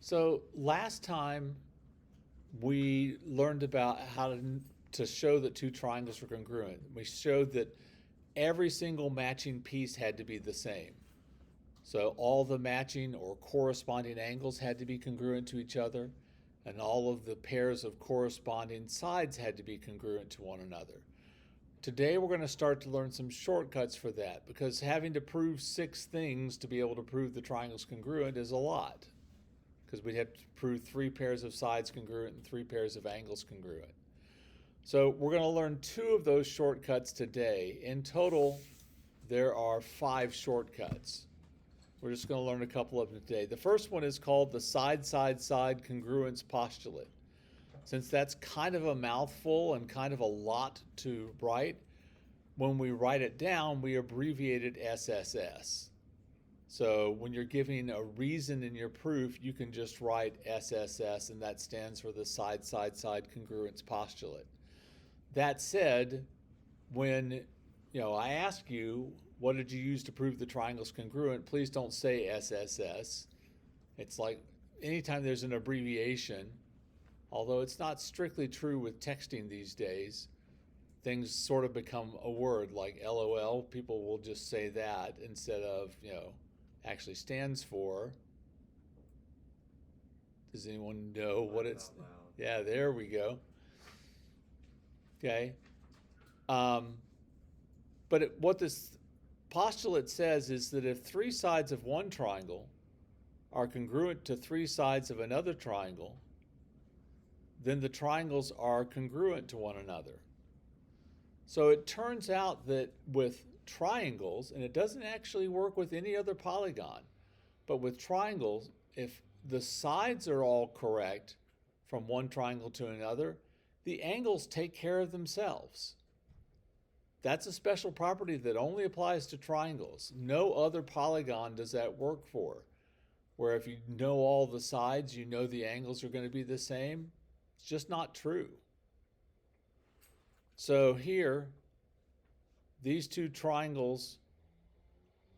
So last time we learned about how to show that two triangles were congruent. We showed that every single matching piece had to be the same. So all the matching or corresponding angles had to be congruent to each other, and all of the pairs of corresponding sides had to be congruent to one another. Today we're going to start to learn some shortcuts for that because having to prove 6 things to be able to prove the triangle's congruent is a lot, because we'd have to prove 3 pairs of sides congruent and 3 pairs of angles congruent. So we're going to learn 2 of those shortcuts today. In total, there are 5 shortcuts. We're just going to learn a couple of them today. The first one is called the side-side-side congruence postulate. Since that's kind of a mouthful and kind of a lot to write, when we write it down, we abbreviate it SSS. So when you're giving a reason in your proof, you can just write SSS, and that stands for the side-side-side congruence postulate. That said, when I ask you, what did you use to prove the triangle's congruent, please don't say SSS. It's like anytime there's an abbreviation, although it's not strictly true with texting these days, things sort of become a word like LOL. People will just say that instead of, actually stands for. Does anyone know what it's? Yeah, there we go. Okay. But what this postulate says is that if 3 sides of one triangle are congruent to 3 sides of another triangle, then the triangles are congruent to one another. So it turns out that with triangles, and it doesn't actually work with any other polygon, but with triangles, if the sides are all correct from one triangle to another, the angles take care of themselves. That's a special property that only applies to triangles. No other polygon does that work for, where if you know all the sides, you know the angles are going to be the same. It's just not true. So here, these 2 triangles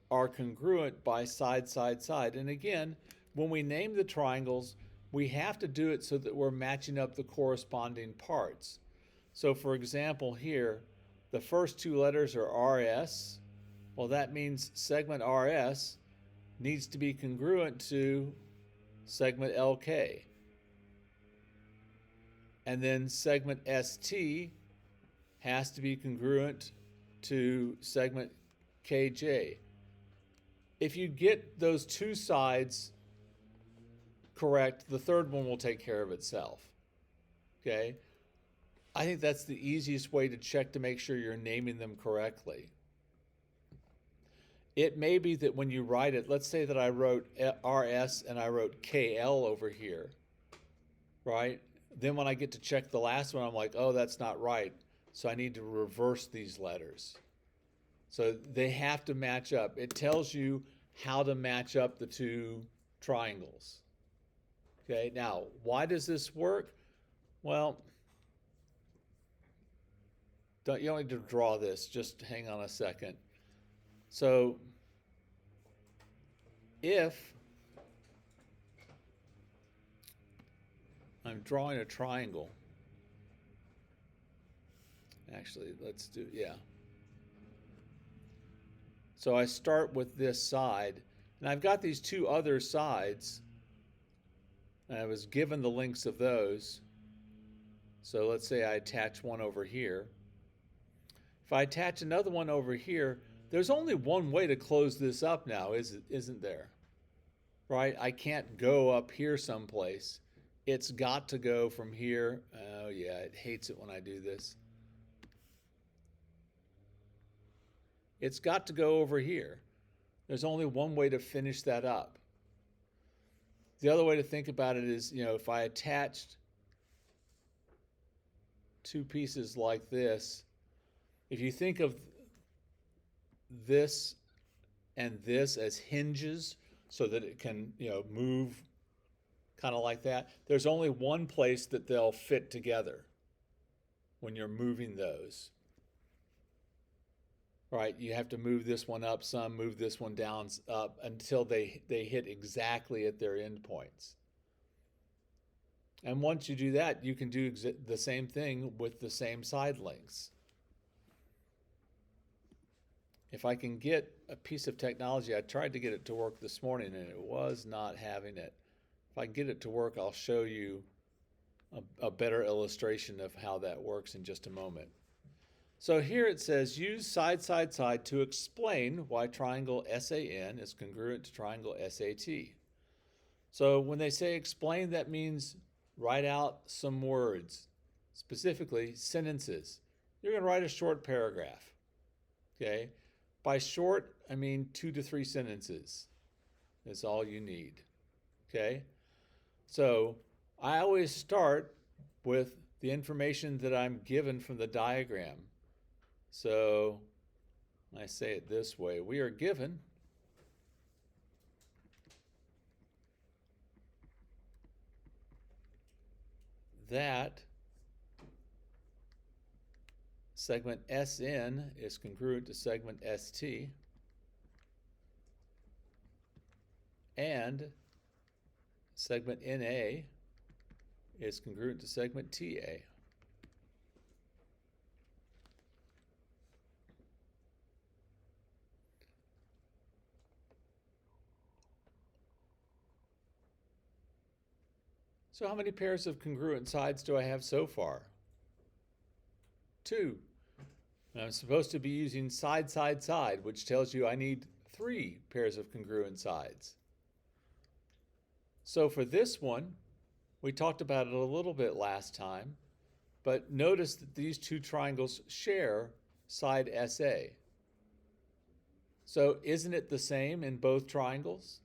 are congruent by side, side, side. And again, when we name the triangles, we have to do it so that we're matching up the corresponding parts. So for example here, the first 2 letters are RS. Well, that means segment RS needs to be congruent to segment LK. And then segment ST has to be congruent to segment KJ. If you get those 2 sides correct, the third one will take care of itself. Okay? I think that's the easiest way to check to make sure you're naming them correctly. It may be that when you write it, let's say that I wrote RS and I wrote KL over here, right? Then when I get to check the last one, I'm like, oh, that's not right. So I need to reverse these letters. So they have to match up. It tells you how to match up the 2 triangles. Okay, now, why does this work? Well, you don't need to draw this. Just hang on a second. So if I'm drawing a triangle, actually, let's do, yeah. So I start with this side, and I've got these 2 other sides, and I was given the lengths of those. So let's say I attach one over here. If I attach another one over here, there's only one way to close this up now, isn't there? Right? I can't go up here someplace. It's got to go from here. Oh yeah, it hates it when I do this. It's got to go over here. There's only one way to finish that up. The other way to think about it is, if I attached 2 pieces like this, if you think of this and this as hinges so that it can, move kind of like that, there's only one place that they'll fit together when you're moving those. Right, you have to move this one up some, move this one down up until they hit exactly at their end points. And once you do that, you can do the same thing with the same side lengths. If I can get a piece of technology, I tried to get it to work this morning and it was not having it. If I can get it to work, I'll show you a better illustration of how that works in just a moment. So here it says, use side, side, side to explain why triangle SAN is congruent to triangle SAT. So when they say explain, that means write out some words, specifically sentences. You're going to write a short paragraph, okay? By short, I mean 2 to 3 sentences. That's all you need, okay? So I always start with the information that I'm given from the diagram. So I say it this way. We are given that segment SN is congruent to segment ST and segment NA is congruent to segment TA. So how many pairs of congruent sides do I have so far? 2. And I'm supposed to be using side, side, side, which tells you I need 3 pairs of congruent sides. So for this one, we talked about it a little bit last time, but notice that these 2 triangles share side SA. So isn't it the same in both triangles?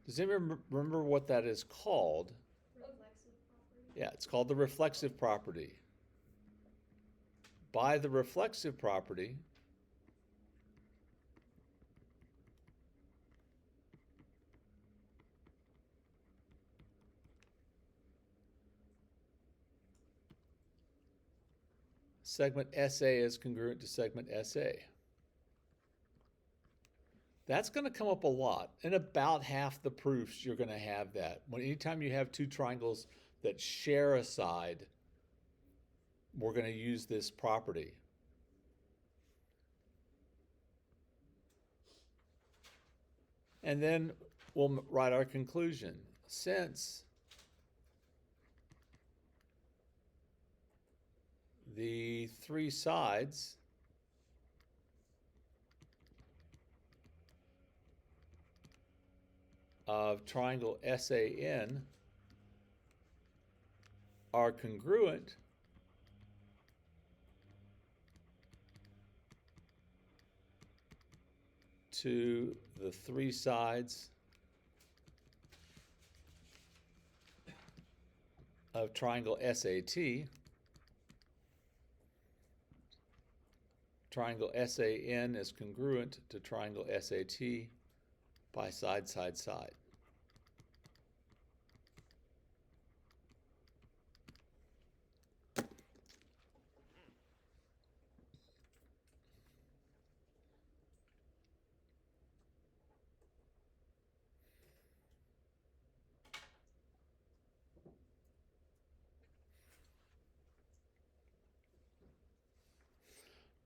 Does anyone remember what that is called? Reflexive property. Yeah, it's called the reflexive property. By the reflexive property, segment SA is congruent to segment SA. That's going to come up a lot. In about half the proofs, you're going to have that. Anytime you have 2 triangles that share a side, we're going to use this property. And then we'll write our conclusion. Since the 3 sides of triangle SAN are congruent to the 3 sides of triangle SAT, triangle SAN is congruent to triangle SAT by side, side, side.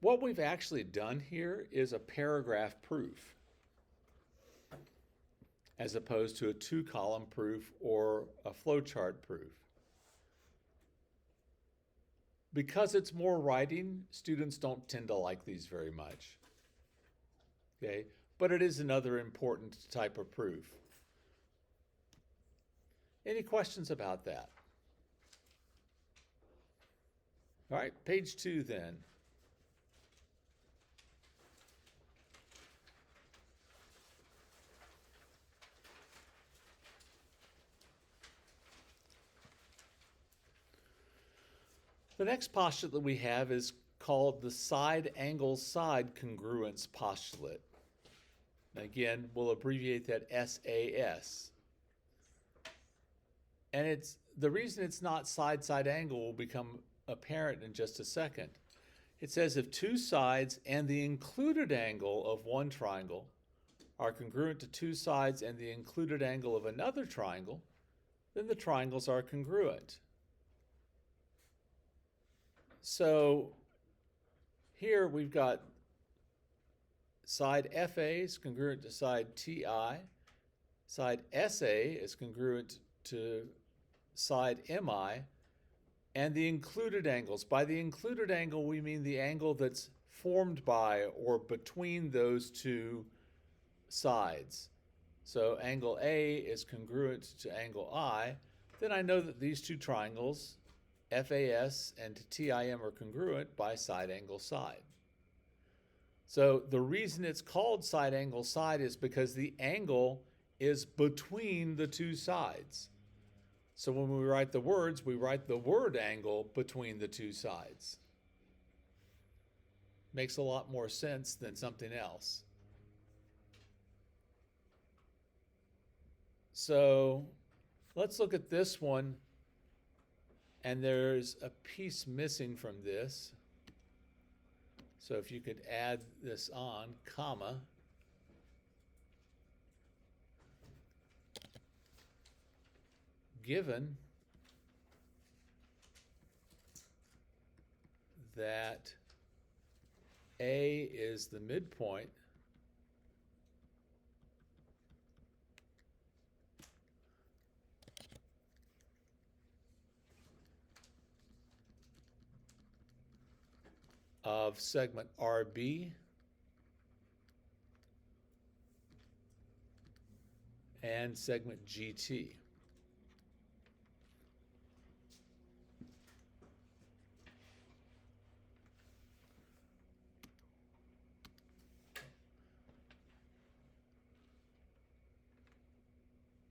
What we've actually done here is a paragraph proof, as opposed to a 2-column proof or a flowchart proof. Because it's more writing, students don't tend to like these very much. Okay, but it is another important type of proof. Any questions about that? All right, page 2 then. The next postulate that we have is called the side angle side congruence postulate. Again, we'll abbreviate that SAS. And it's the reason it's not side side angle will become apparent in just a second. It says if 2 sides and the included angle of one triangle are congruent to 2 sides and the included angle of another triangle, then the triangles are congruent. So here we've got side FA is congruent to side TI. Side SA is congruent to side MI. And the included angles. By the included angle, we mean the angle that's formed by or between those two sides. So angle A is congruent to angle I. Then I know that these two triangles, FAS and TIM, are congruent by side angle side. So the reason it's called side angle side is because the angle is between the two sides. So when we write the words, we write the word angle between the two sides. Makes a lot more sense than something else. So let's look at this one. And there's a piece missing from this. So if you could add this on, comma. Given that A is the midpoint of segment RB and segment GT.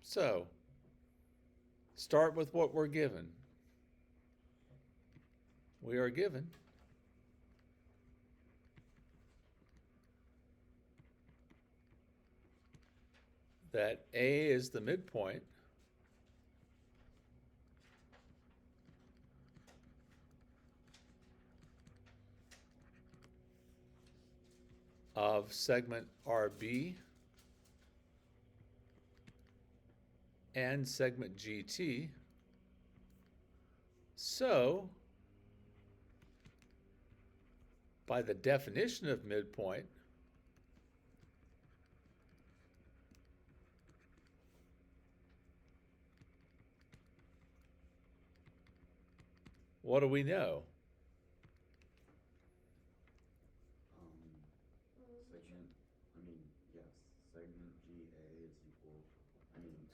So, start with what we're given. We are given that A is the midpoint of segment RB and segment GT. So, by the definition of midpoint, what do we know? Segment GA is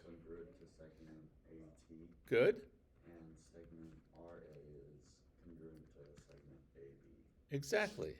congruent to segment AT, Good? and segment RA is congruent to segment AB. Exactly.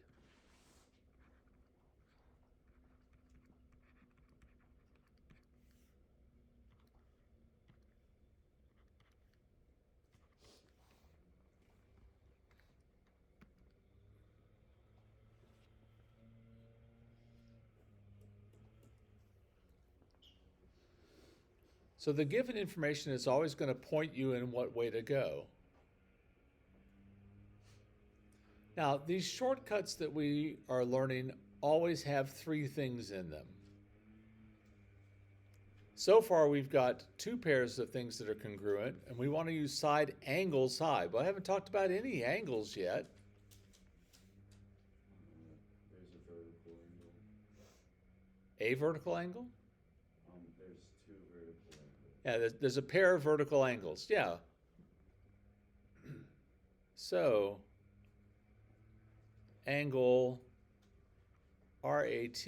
So the given information is always going to point you in what way to go. Now, these shortcuts that we are learning always have three things in them. So far, we've got two pairs of things that are congruent, and we want to use side angle side. But I haven't talked about any angles yet. There's a vertical angle. A vertical angle? There's two vertical angles. Yeah, there's a pair of vertical angles. Yeah. So, angle RAT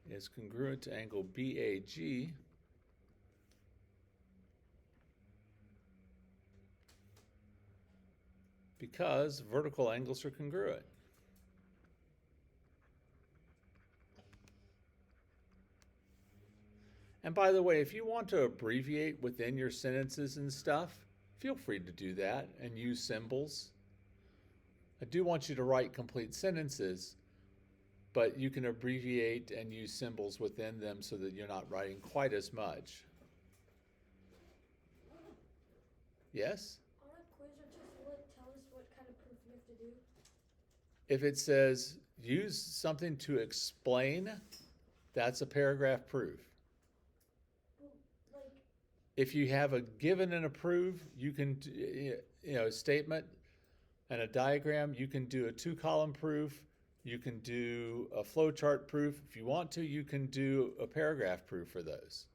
is congruent to angle BAG because vertical angles are congruent. And by the way, if you want to abbreviate within your sentences and stuff, feel free to do that and use symbols. I do want you to write complete sentences, but you can abbreviate and use symbols within them so that you're not writing quite as much. Yes? On a quiz or test, will it tell us what kind of proof you have to do? If it says use something to explain, that's a paragraph proof. if you have a given and approve, you can, statement and a diagram, you can do a 2-column proof. You can do a flowchart proof. If you want to, you can do a paragraph proof for those.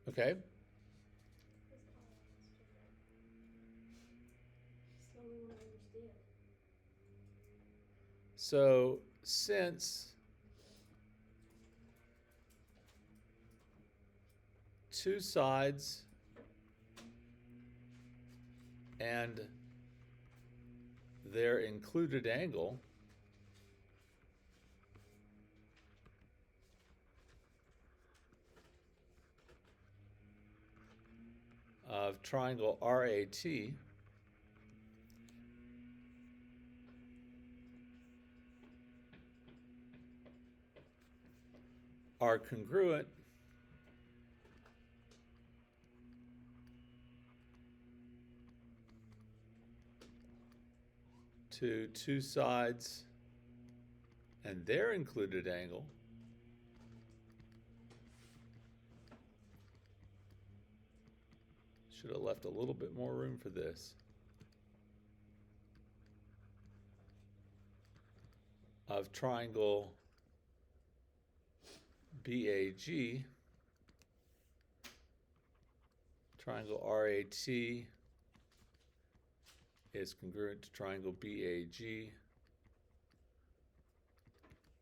Okay? This the only one I understand. So since two sides and their included angle of triangle RAT are congruent to two sides and their included angle should have left a little bit more room for this of triangle BAG, triangle RAT is congruent to triangle BAG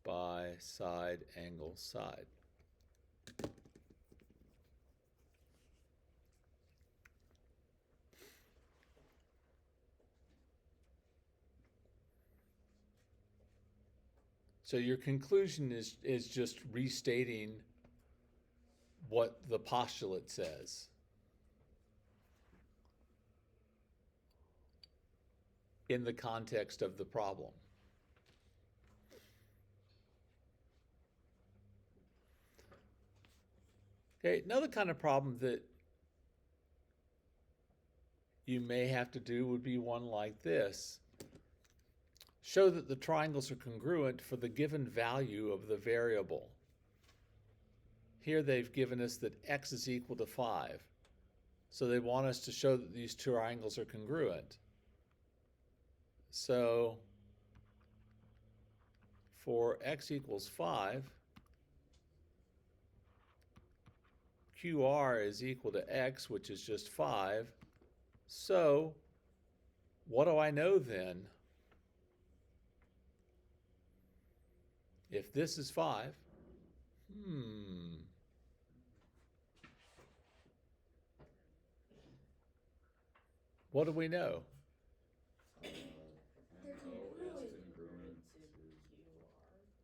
by side angle side. So your conclusion is just restating what the postulate says. In the context of the problem. Okay, another kind of problem that you may have to do would be one like this. Show that the triangles are congruent for the given value of the variable. Here they've given us that x is equal to 5. So they want us to show that these two triangles are congruent. So for x equals 5, QR is equal to x, which is just 5. So what do I know then? If this is 5, what do we know?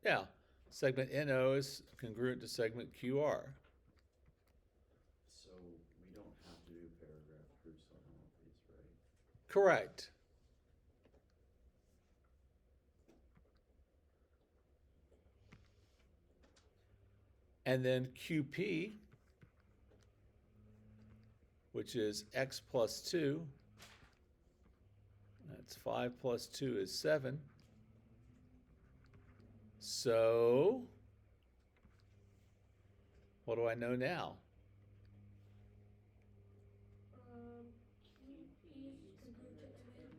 Yeah, segment NO is congruent to segment QR. So we don't have to do paragraph proofs on all of these, right? Correct. And then QP, which is x plus 2, that's 5 plus 2 is 7. So, what do I know now? QP is congruent to NM.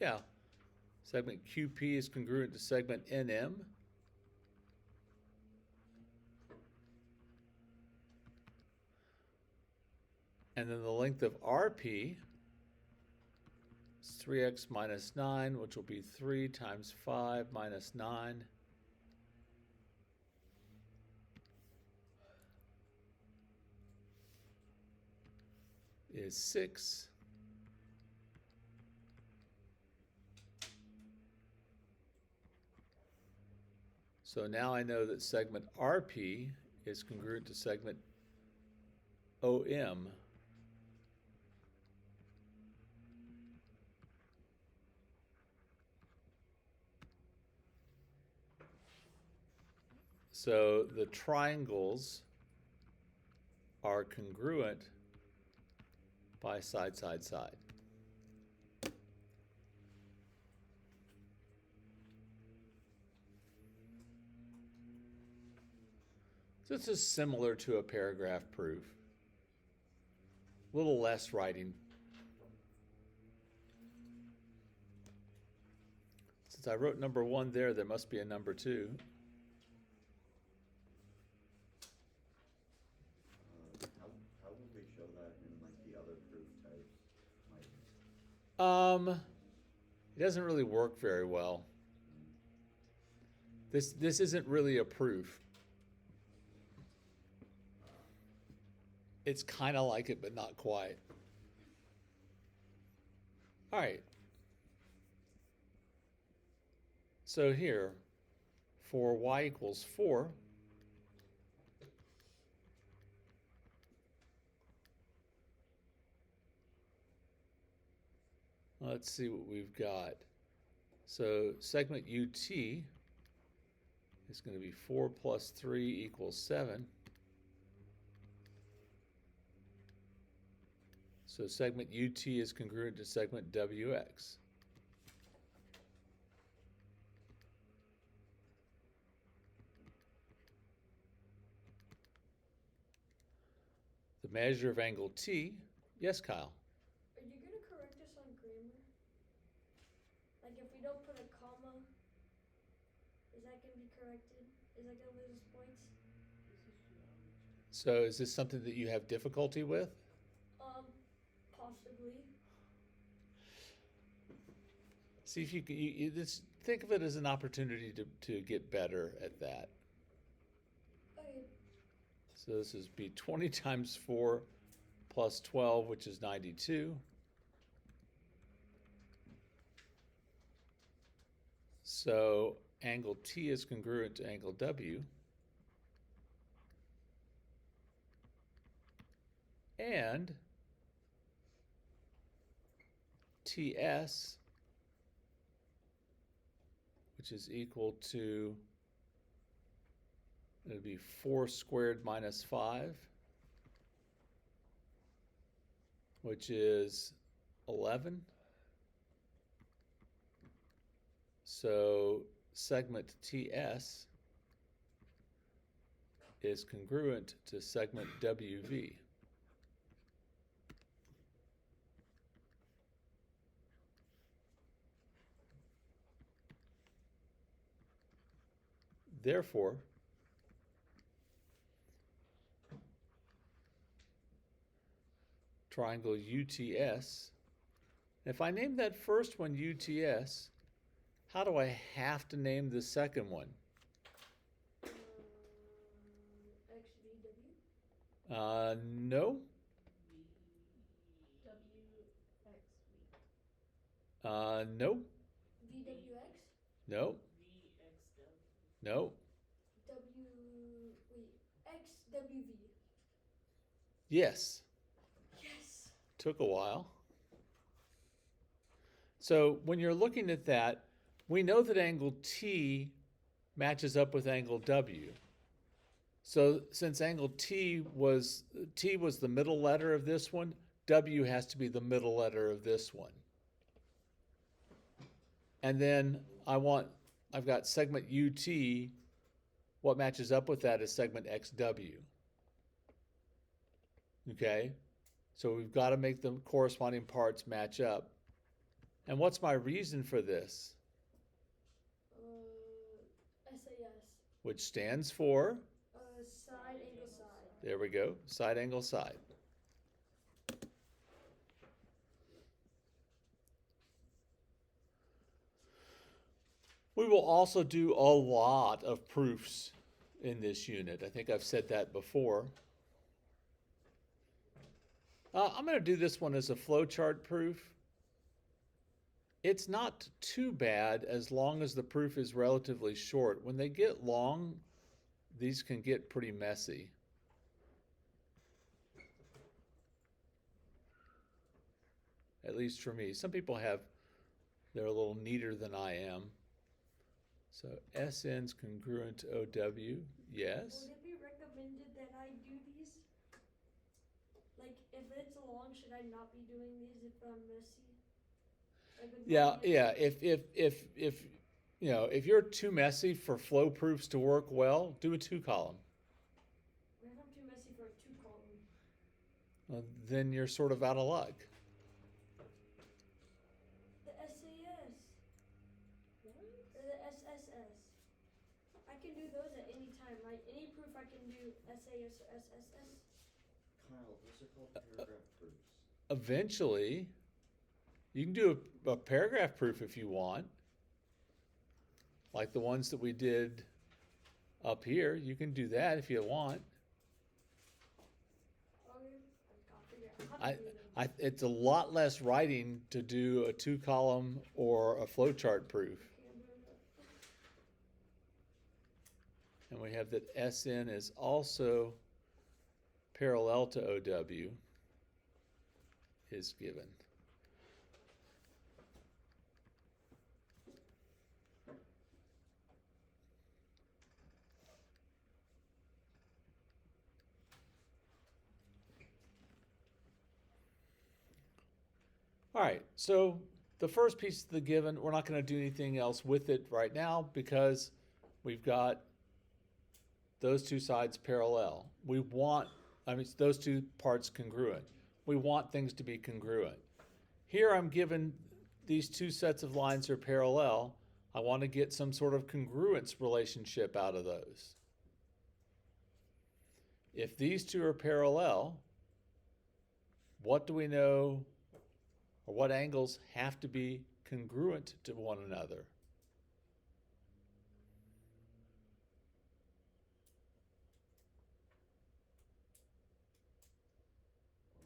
Yeah, segment QP is congruent to segment NM. And then the length of RP is 3x minus 9, which will be 3 times 5 minus 9. Is 6. So now I know that segment RP is congruent to segment OM. So the triangles are congruent by side, side, side. So this is similar to a paragraph proof. little less writing. Since I wrote number 1 there must be a number 2. How would we show that in like the other proof types? Like, It doesn't really work very well. This isn't really a proof. It's kind of like it, but not quite. All right. So here, for y equals 4, let's see what we've got. So segment UT is going to be 4 plus 3 equals 7. So segment UT is congruent to segment WX. The measure of angle T, yes, Kyle? Are you gonna correct us on grammar? Like if we don't put a comma, is that gonna be corrected? Is that gonna lose us points? So is this something that you have difficulty with? Possibly. See if you can, you just think of it as an opportunity to get better at that. Okay. So this is be 20 times 4 plus 12, which is 92. So angle T is congruent to angle W. And TS, which is equal to, it would be 4 squared minus 5, which is 11. So segment TS is congruent to segment WV. Therefore, triangle UTS. If I name that first one UTS, how do I have to name the second one? XVW? No. WXV. No. VWX? No. No. XWV. Yes. Yes. Took a while. So when you're looking at that, we know that angle T matches up with angle W. So since angle T was the middle letter of this one, W has to be the middle letter of this one. And then I've got segment UT. What matches up with that is segment XW. Okay? So we've got to make the corresponding parts match up. And what's my reason for this? SAS. Which stands for? Side angle side. There we go. Side angle side. We will also do a lot of proofs in this unit. I think I've said that before. I'm going to do this one as a flowchart proof. It's not too bad as long as the proof is relatively short. When they get long, these can get pretty messy. At least for me. Some people they're a little neater than I am. So SN's congruent to OW, yes. Would it be recommended that I do these? Like, if it's long, should I not be doing these if I'm messy? Like Yeah. If if you're too messy for flow proofs to work well, do a 2-column. What if I'm too messy for a 2-column? then you're sort of out of luck. The SAS. What? Or the SSS. I can do those at any time, right? Any proof I can do SAS or SSS. Kyle, those are called paragraph proofs. Eventually, you can do a paragraph proof if you want. Like the ones that we did up here, you can do that if you want. Okay. I'll figure out how to do them. It's a lot less writing to do a 2-column or a flowchart proof. Okay, I'm doing that. And we have that SN is also parallel to OW is given. All right, so the first piece of the given, we're not going to do anything else with it right now because we've got those two sides parallel. Those two parts congruent. We want things to be congruent. Here I'm given these two sets of lines are parallel. I want to get some sort of congruence relationship out of those. If these two are parallel, what do we know, or what angles have to be congruent to one another?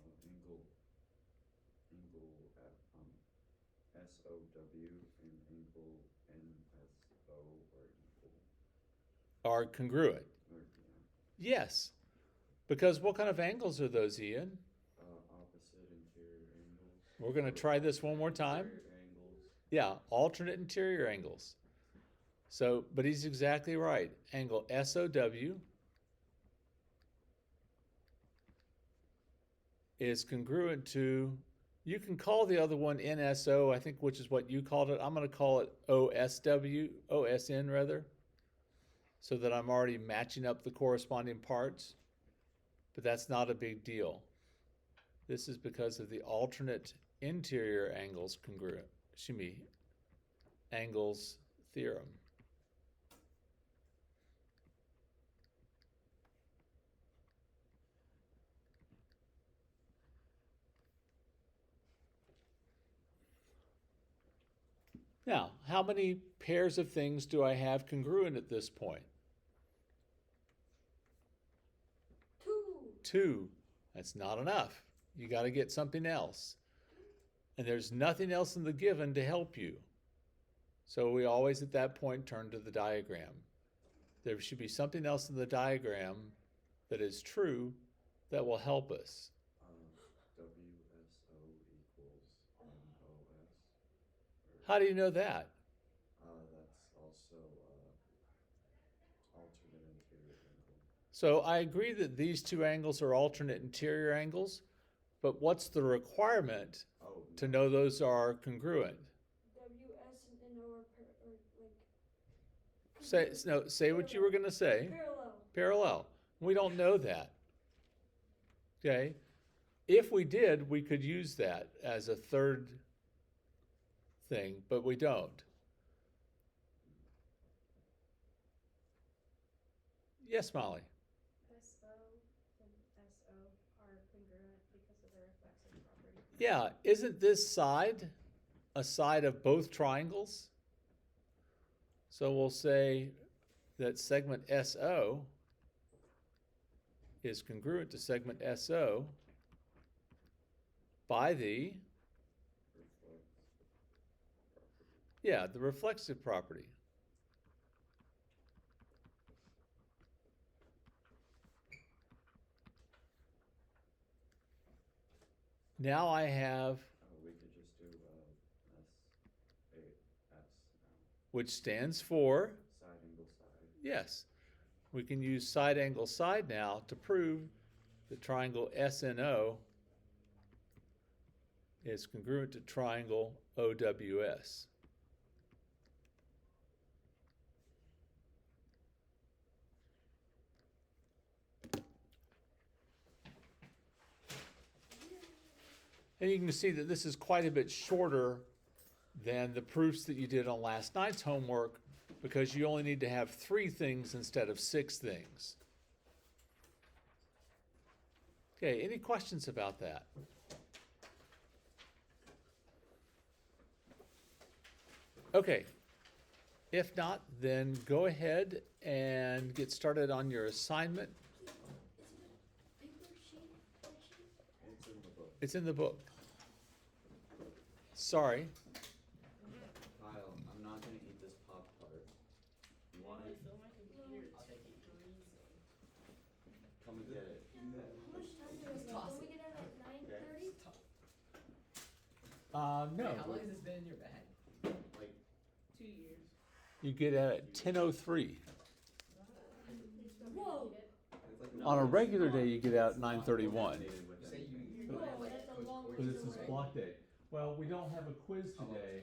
Angle at SOW and angle NSO Are congruent. Yes. Because what kind of angles are those, Ian? Opposite interior angles. We're going to try this one more time. Interior angles. Yeah, alternate interior angles. So, but he's exactly right. Angle SOW is congruent to, you can call the other one NSO, I think, which is what you called it. I'm going to call it OSN rather, so that I'm already matching up the corresponding parts. But that's not a big deal. This is because of the alternate interior angles angles theorem. Now, how many pairs of things do I have congruent at this point? 2. 2. That's not enough. You got to get something else. And there's nothing else in the given to help you. So we always at that point turn to the diagram. There should be something else in the diagram that is true that will help us. WSO equals MOS. How do you know that? That's also alternate interior angle. So I agree that these two angles are alternate interior angles, but what's the requirement to know those are congruent? WS and NO are like. Say what you were going to say. Parallel. Parallel. We don't know that. Okay? If we did, we could use that as a third thing, but we don't. Yes, Molly. SO and SO are congruent because of their reflexive property. Yeah, isn't this side a side of both triangles? So we'll say that segment SO is congruent to segment SO by the reflexive property. Now I have, We could just do SAS now. which stands for, Side angle side. yes, we can use side angle side now to prove the triangle SNO is congruent to triangle OWS. And you can see that this is quite a bit shorter than the proofs that you did on last night's homework because you only need to have 3 things instead of 6 things. Okay, any questions about that? Okay, if not, then go ahead and get started on your assignment. Is it a paper sheet? Worksheet? It's in the book. It's in the book. Sorry. Kyle, I'm not gonna eat this Pop Tart. You want it? Come and get it. How much time do we have? Don't we get out at 9:30? No. How long has this been in your bag? Like, 2 years. You get out at 10:03. Whoa! it's like On a it's regular not day, you get out at 9:31. coordinated with You say anything. you Whoa, have like that's a coach long courses way But this is already? block day. Well, we don't have a quiz today.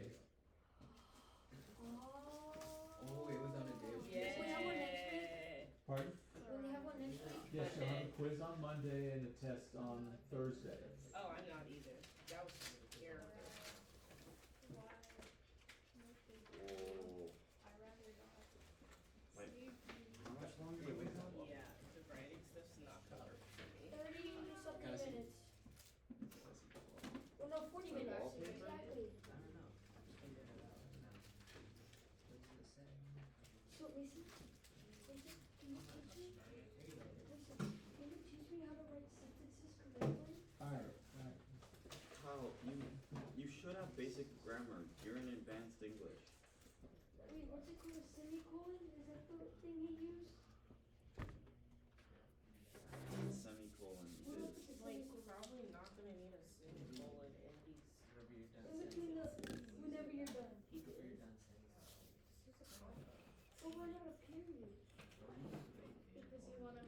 Oh, it was on a day of We have one next week. Pardon? Will we have one next week? Yes, you'll have a quiz on Monday and a test on Thursday. Oh, I'm not either. That was terrible. Oh, wait, how much longer do we have? Yeah, the writing stuff's not covered for me. 30 something Kinda see- minutes. Well, no, 40 For minutes. wallpaper? Exactly. I don't know. I'm just figuring it out now. What does it say? So, Mason, can you teach me? Listen, can you teach me how to write sentences correctly? Alright, Kyle, you should have basic grammar